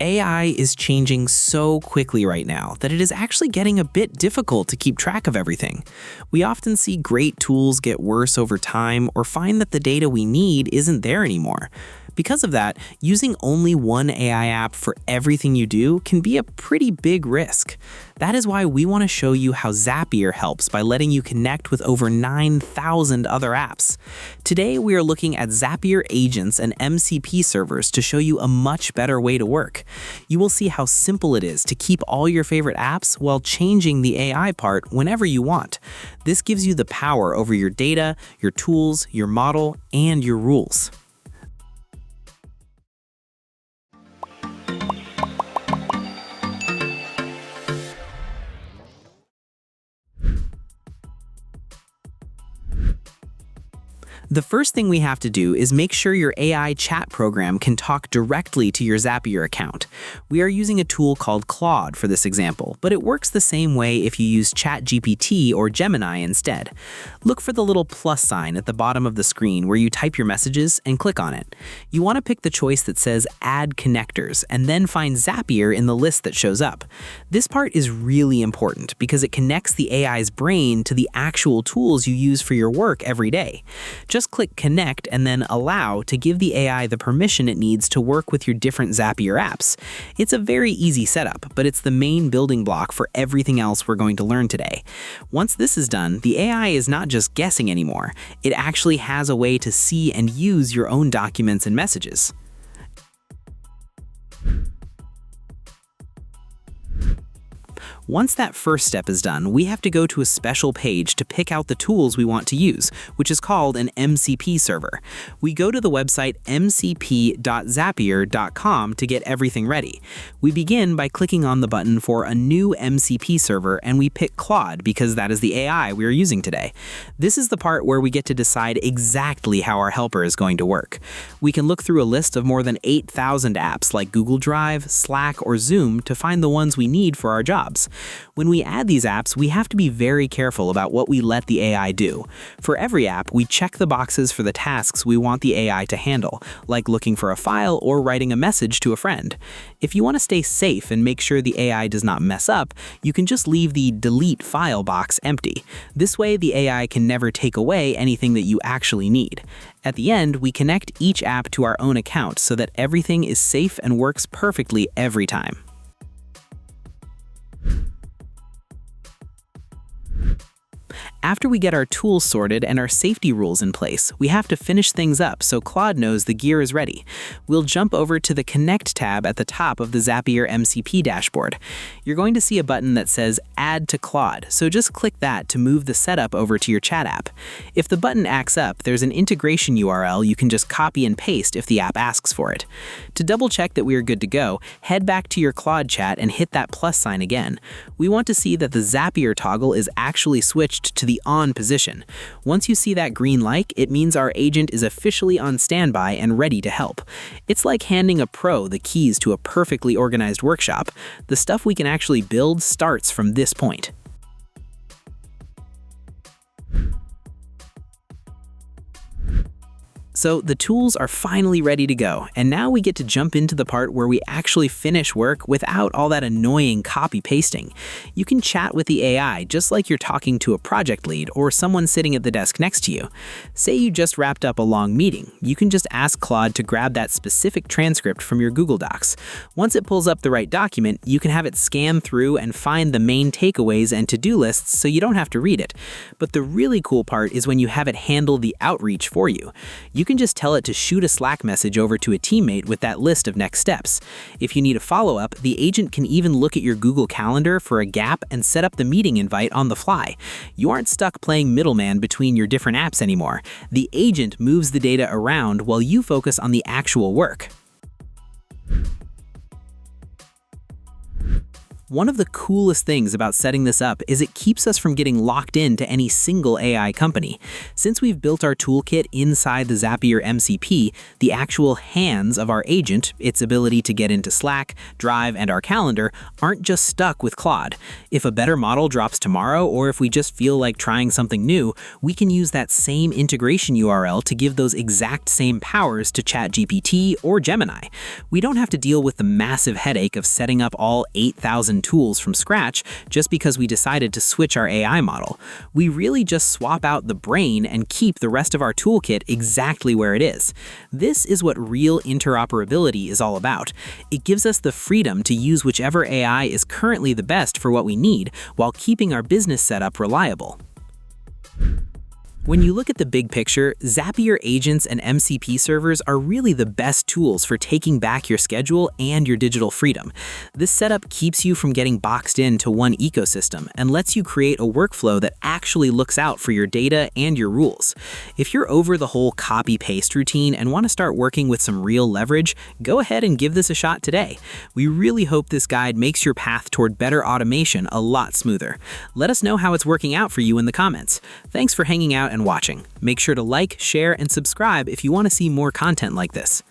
AI is changing so quickly right now that it is actually getting a bit difficult to keep track of everything. We often see great tools get worse over time or find that the data we need isn't there anymore. Because of that, using only one AI app for everything you do can be a pretty big risk. That is why we want to show you how Zapier helps by letting you connect with over 9,000 other apps. Today, we are looking at Zapier Agents and MCP servers to show you a much better way to work. You will see how simple it is to keep all your favorite apps while changing the AI part whenever you want. This gives you the power over your data, your tools, your model, and your rules. The first thing we have to do is make sure your AI chat program can talk directly to your Zapier account. We are using a tool called Claude for this example, but it works the same way if you use ChatGPT or Gemini instead. Look for the little plus sign at the bottom of the screen where you type your messages and click on it. You want to pick the choice that says Add Connectors and then find Zapier in the list that shows up. This part is really important because it connects the AI's brain to the actual tools you use for your work every day. Just click Connect and then Allow to give the AI the permission it needs to work with your different Zapier apps. It's a very easy setup, but it's the main building block for everything else we're going to learn today. Once this is done, the AI is not just guessing anymore. It actually has a way to see and use your own documents and messages. Once that first step is done, we have to go to a special page to pick out the tools we want to use, which is called an MCP server. We go to the website mcp.zapier.com to get everything ready. We begin by clicking on the button for a new MCP server, and we pick Claude because that is the AI we are using today. This is the part where we get to decide exactly how our helper is going to work. We can look through a list of more than 8,000 apps like Google Drive, Slack, or Zoom to find the ones we need for our jobs. When we add these apps, we have to be very careful about what we let the AI do. For every app, we check the boxes for the tasks we want the AI to handle, like looking for a file or writing a message to a friend. If you want to stay safe and make sure the AI does not mess up, you can just leave the Delete File box empty. This way, the AI can never take away anything that you actually need. At the end, we connect each app to our own account so that everything is safe and works perfectly every time. After we get our tools sorted and our safety rules in place, we have to finish things up so Claude knows the gear is ready. We'll jump over to the Connect tab at the top of the Zapier MCP dashboard. You're going to see a button that says Add to Claude, so just click that to move the setup over to your chat app. If the button acts up, there's an integration URL you can just copy and paste if the app asks for it. To double check that we are good to go, head back to your Claude chat and hit that plus sign again. We want to see that the Zapier toggle is actually switched to the on position. Once you see that green light, it means our agent is officially on standby and ready to help. It's like handing a pro the keys to a perfectly organized workshop. The stuff we can actually build starts from this point. So the tools are finally ready to go, and now we get to jump into the part where we actually finish work without all that annoying copy-pasting. You can chat with the AI just like you're talking to a project lead or someone sitting at the desk next to you. Say you just wrapped up a long meeting. You can just ask Claude to grab that specific transcript from your Google Docs. Once it pulls up the right document, you can have it scan through and find the main takeaways and to-do lists so you don't have to read it. But the really cool part is when you have it handle the outreach for you. You can just tell it to shoot a Slack message over to a teammate with that list of next steps. If you need a follow-up, the agent can even look at your Google Calendar for a gap and set up the meeting invite on the fly. You aren't stuck playing middleman between your different apps anymore. The agent moves the data around while you focus on the actual work. One of the coolest things about setting this up is it keeps us from getting locked into any single AI company. Since we've built our toolkit inside the Zapier MCP, the actual hands of our agent, its ability to get into Slack, Drive, and our calendar, aren't just stuck with Claude. If a better model drops tomorrow, or if we just feel like trying something new, we can use that same integration URL to give those exact same powers to ChatGPT or Gemini. We don't have to deal with the massive headache of setting up all 8,000 tools from scratch just because we decided to switch our AI model. We really just swap out the brain and keep the rest of our toolkit exactly where it is. This is what real interoperability is all about. It gives us the freedom to use whichever AI is currently the best for what we need while keeping our business setup reliable. When you look at the big picture, Zapier Agents and MCP servers are really the best tools for taking back your schedule and your digital freedom. This setup keeps you from getting boxed into one ecosystem and lets you create a workflow that actually looks out for your data and your rules. If you're over the whole copy-paste routine and want to start working with some real leverage, go ahead and give this a shot today. We really hope this guide makes your path toward better automation a lot smoother. Let us know how it's working out for you in the comments. Thanks for hanging out and watching. Make sure to like, share, and subscribe if you want to see more content like this.